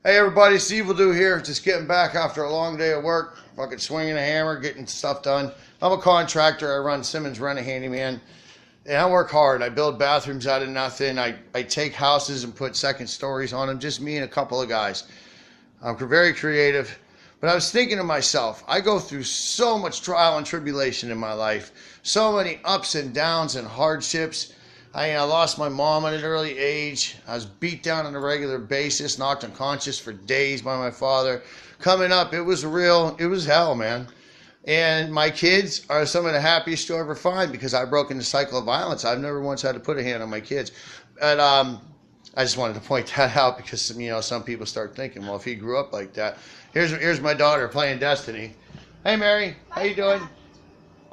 Hey everybody, it's Evil Do here. Just getting back after a long day of work. Fucking swinging a hammer, getting stuff done. I'm a contractor. I run Simmons Rent a Handyman. And I work hard. I build bathrooms out of nothing. I take houses and put second stories on them. Just me and a couple of guys. I'm very creative. But I was thinking to myself, I go through so much trial and tribulation in my life. So many ups and downs and hardships. I lost my mom at an early age. I was beat down on a regular basis, knocked unconscious for days by my father. Coming up, it was hell, man. And my kids are some of the happiest you'll ever find because I broke into cycle of violence. I've never once had to put a hand on my kids. But I just wanted to point that out because some people start thinking, well, if he grew up like that. Here's my daughter playing Destiny. Hey, Mary, how you doing?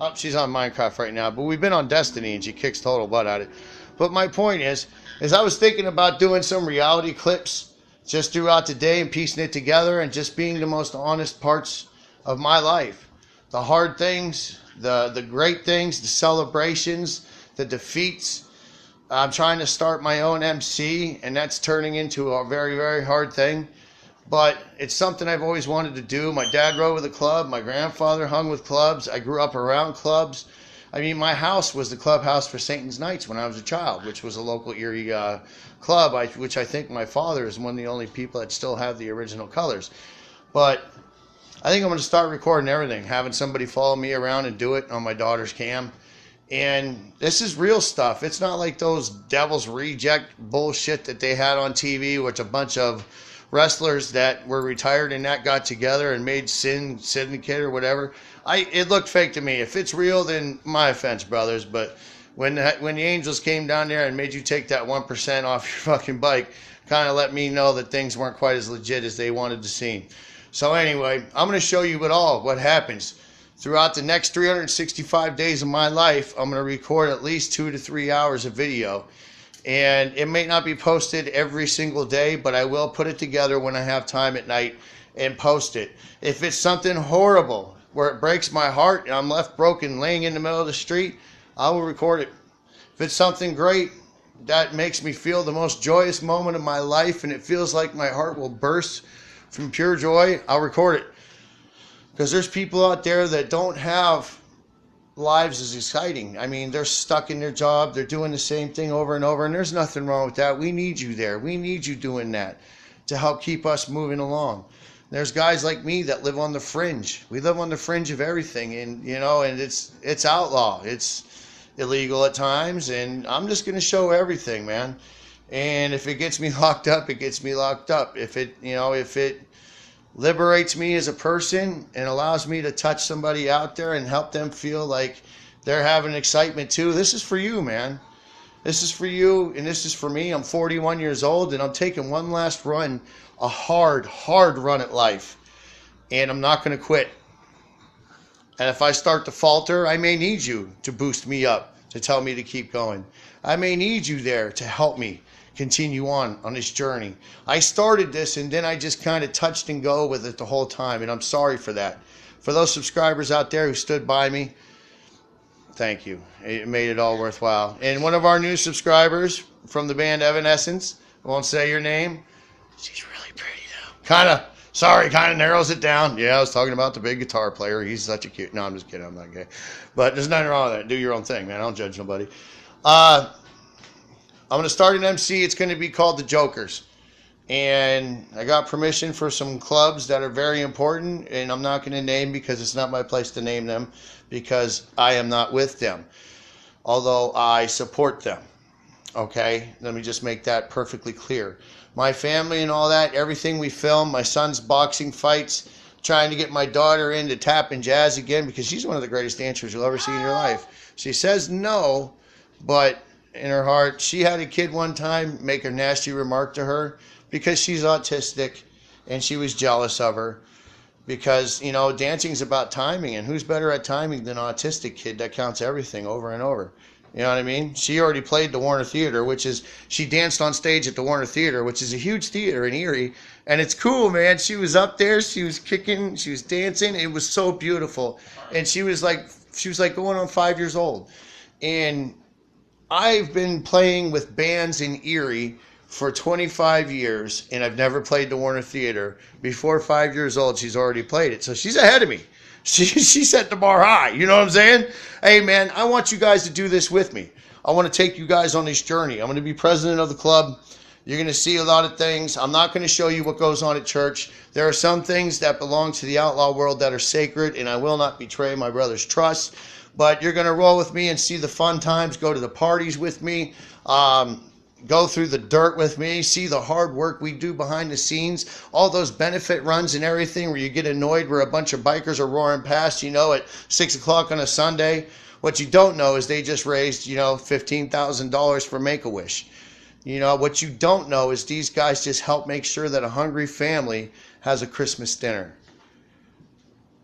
Oh, she's on Minecraft right now, but we've been on Destiny and she kicks total butt at it. But my point is I was thinking about doing some reality clips just throughout the day and piecing it together and just being the most honest parts of my life. The hard things, the great things, the celebrations, the defeats. I'm trying to start my own MC, and that's turning into a very, very hard thing. But it's something I've always wanted to do. My dad rode with a club. My grandfather hung with clubs. I grew up around clubs. I mean, my house was the clubhouse for Satan's Knights when I was a child, which was a local Erie club, which I think my father is one of the only people that still have the original colors. But I think I'm going to start recording everything, having somebody follow me around and do it on my daughter's cam. And this is real stuff. It's not like those Devil's Reject bullshit that they had on TV, which a bunch of wrestlers that were retired and that got together and made Sin Syndicate or whatever. It looked fake to me. If it's real, then my offense, brothers. But when the Angels came down there and made you take that 1% off your fucking bike, kind of let me know that things weren't quite as legit as they wanted to seem. So anyway, I'm going to show you what happens. Throughout the next 365 days of my life, I'm going to record at least 2 to 3 hours of video. And it may not be posted every single day, but I will put it together when I have time at night and post it. If it's something horrible where it breaks my heart and I'm left broken laying in the middle of the street, I will record it. If it's something great that makes me feel the most joyous moment of my life and it feels like my heart will burst from pure joy, I'll record it. Because there's people out there that don't have lives as exciting. I mean, they're stuck in their job. They're doing the same thing over and over, and there's nothing wrong with that. We need you there. We need you doing that to help keep us moving along. There's guys like me that live on the fringe. We live on the fringe of everything, and and it's outlaw. It's illegal at times, and I'm just going to show everything, man. And if it gets me locked up, it gets me locked up. If it liberates me as a person and allows me to touch somebody out there and help them feel like they're having excitement too. This is for you, man. This is for you and this is for me. I'm 41 years old and I'm taking one last run, a hard run at life. And I'm not going to quit. And if I start to falter, I may need you to boost me up, to tell me to keep going. I may need you there to help me continue on this journey. I started this and then I just kind of touched and go with it the whole time, and I'm sorry for that. For those subscribers out there who stood by me, thank you. It made it all worthwhile. And one of our new subscribers from the band Evanescence, I won't say your name, she's really pretty though. Kind of narrows it down. Yeah, I was talking about the big guitar player. He's such a cute, no, I'm just kidding, I'm not gay. But there's nothing wrong with that. Do your own thing, man. I don't judge nobody. I'm going to start an MC. It's going to be called The Jokers. And I got permission for some clubs that are very important, and I'm not going to name because it's not my place to name them because I am not with them, although I support them. Okay? Let me just make that perfectly clear. My family and all that, everything we film, my son's boxing fights, trying to get my daughter into tap and jazz again because she's one of the greatest dancers you'll ever see in your life. She says no, but in her heart, she had a kid one time make a nasty remark to her because she's autistic and she was jealous of her because, dancing's about timing, and who's better at timing than an autistic kid that counts everything over and over? You know what I mean? She already played the Warner Theater, she danced on stage at the Warner Theater, which is a huge theater in Erie, and it's cool, man. She was up there, she was kicking, she was dancing, it was so beautiful, and she was like going on 5 years old, and I've been playing with bands in Erie for 25 years, and I've never played the Warner Theater. Before 5 years old, she's already played it. So she's ahead of me. She set the bar high. You know what I'm saying? Hey, man, I want you guys to do this with me. I want to take you guys on this journey. I'm going to be president of the club. You're going to see a lot of things. I'm not going to show you what goes on at church. There are some things that belong to the outlaw world that are sacred, and I will not betray my brother's trust. But you're going to roll with me and see the fun times, go to the parties with me, go through the dirt with me, see the hard work we do behind the scenes, all those benefit runs and everything where you get annoyed where a bunch of bikers are roaring past, at 6 o'clock on a Sunday. What you don't know is they just raised, $15,000 for Make-A-Wish. What you don't know is these guys just help make sure that a hungry family has a Christmas dinner.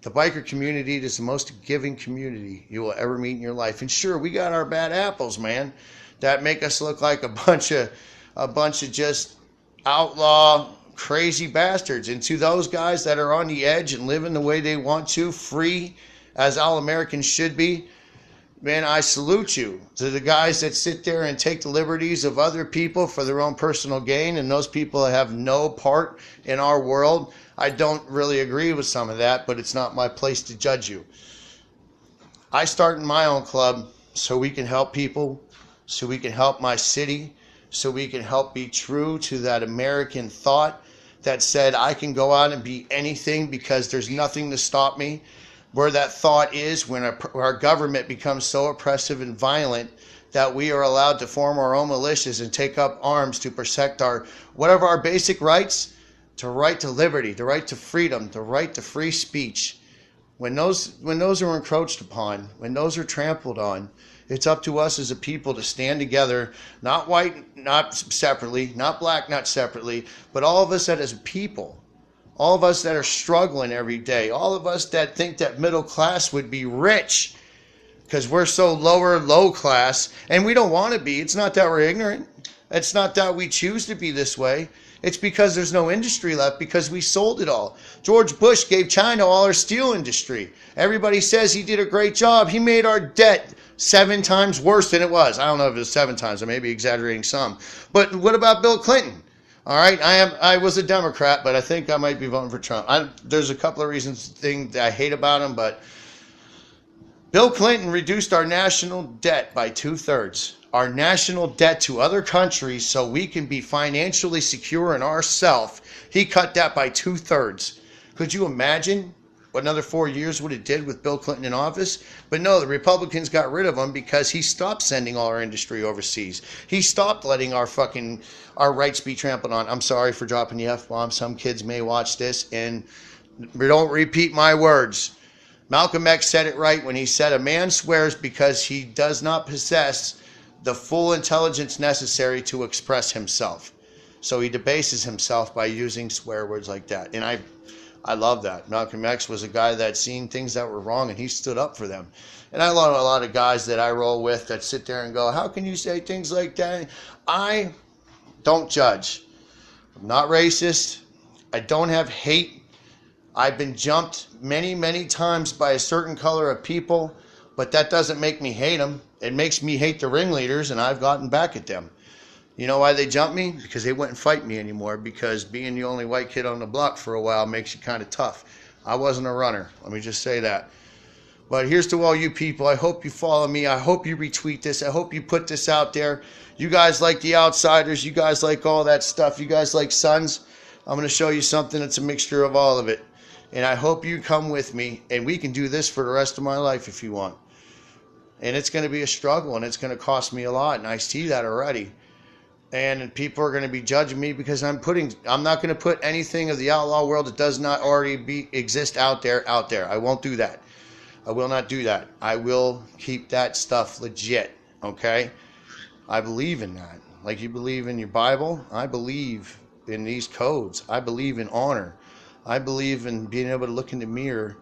The biker community is the most giving community you will ever meet in your life. And sure, we got our bad apples, man, that make us look like a bunch of just outlaw, crazy bastards. And to those guys that are on the edge and living the way they want to, free as all Americans should be, man, I salute you. To the guys that sit there and take the liberties of other people for their own personal gain, and those people have no part in our world, I don't really agree with some of that, but it's not my place to judge you. I started my own club so we can help people, so we can help my city, so we can help be true to that American thought that said I can go out and be anything because there's nothing to stop me. Where that thought is when our government becomes so oppressive and violent that we are allowed to form our own militias and take up arms to protect whatever our basic rights, the right to liberty, the right to freedom, the right to free speech. When those are encroached upon, when those are trampled on, it's up to us as a people to stand together, not white, not separately, not black, not separately, but all of us as a people. All of us that are struggling every day. All of us that think that middle class would be rich because we're so low class. And we don't want to be. It's not that we're ignorant. It's not that we choose to be this way. It's because there's no industry left because we sold it all. George Bush gave China all our steel industry. Everybody says he did a great job. He made our debt 7 times worse than it was. I don't know if it was 7 times. I may be exaggerating some. But what about Bill Clinton? All right, I was a Democrat, but I think I might be voting for Trump. There's a couple of things that I hate about him, but Bill Clinton reduced our national debt by 2/3. Our national debt to other countries so we can be financially secure in ourselves. He cut that by 2/3. Could you imagine what another 4 years would have did with Bill Clinton in office? But no, the Republicans got rid of him because he stopped sending all our industry overseas. He stopped letting our rights be trampled on. I'm sorry for dropping the F-bomb. Some kids may watch this and don't repeat my words. Malcolm X said it right when he said a man swears because he does not possess the full intelligence necessary to express himself. So he debases himself by using swear words like that. And I love that. Malcolm X was a guy that seen things that were wrong and he stood up for them. And I love a lot of guys that I roll with that sit there and go, how can you say things like that? I don't judge. I'm not racist. I don't have hate. I've been jumped many, many times by a certain color of people, but that doesn't make me hate them. It makes me hate the ringleaders, and I've gotten back at them. You know why they jumped me? Because they wouldn't fight me anymore, because being the only white kid on the block for a while makes you kind of tough. I wasn't a runner. Let me just say that. But here's to all you people. I hope you follow me. I hope you retweet this. I hope you put this out there. You guys like the Outsiders. You guys like all that stuff. You guys like Sons. I'm going to show you something that's a mixture of all of it. And I hope you come with me, and we can do this for the rest of my life if you want. And it's going to be a struggle, and it's going to cost me a lot, and I see that already. And people are going to be judging me because I'm not going to put anything of the outlaw world that does not already exist out there. I won't do that. I will not do that. I will keep that stuff legit, okay? I believe in that. Like you believe in your Bible, I believe in these codes. I believe in honor. I believe in being able to look in the mirror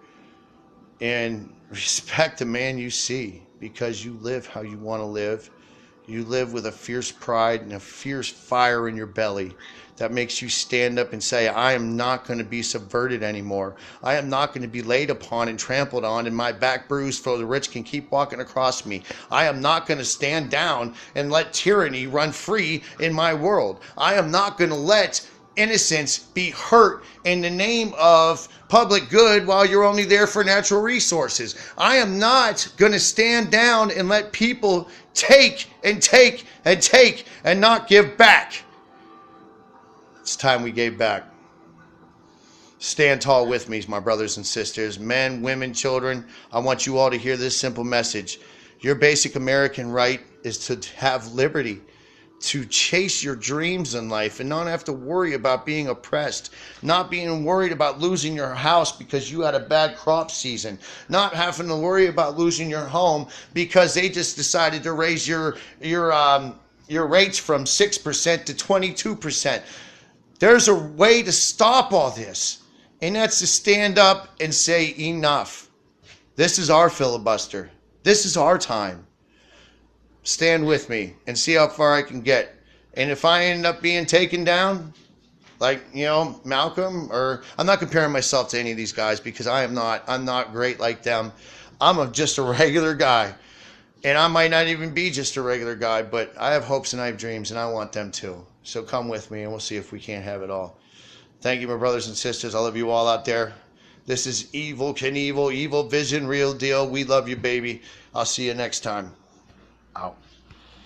and respect the man you see because you live how you want to live You live with a fierce pride and a fierce fire in your belly that makes you stand up and say, I am not going to be subverted anymore. I am not going to be laid upon and trampled on and my back bruised so the rich can keep walking across me. I am not going to stand down and let tyranny run free in my world. I am not going to let innocence be hurt in the name of public good while you're only there for natural resources. I am not going to stand down and let people take and take and take and not give back. It's time we gave back. Stand tall with me, my brothers and sisters, men, women, children. I want you all to hear this simple message. Your basic American right is to have liberty, to chase your dreams in life and not have to worry about being oppressed, not being worried about losing your house because you had a bad crop season, not having to worry about losing your home because they just decided to raise your rates from 6% to 22%. There's a way to stop all this, and that's to stand up and say enough. This is our filibuster. This is our time. Stand with me and see how far I can get. And if I end up being taken down, like, Malcolm, or I'm not comparing myself to any of these guys because I'm not great like them. I'm just a regular guy. And I might not even be just a regular guy, but I have hopes and I have dreams and I want them too. So come with me and we'll see if we can't have it all. Thank you, my brothers and sisters. I love you all out there. This is Evil Knievel, Evil Vision, Real Deal. We love you, baby. I'll see you next time. Out.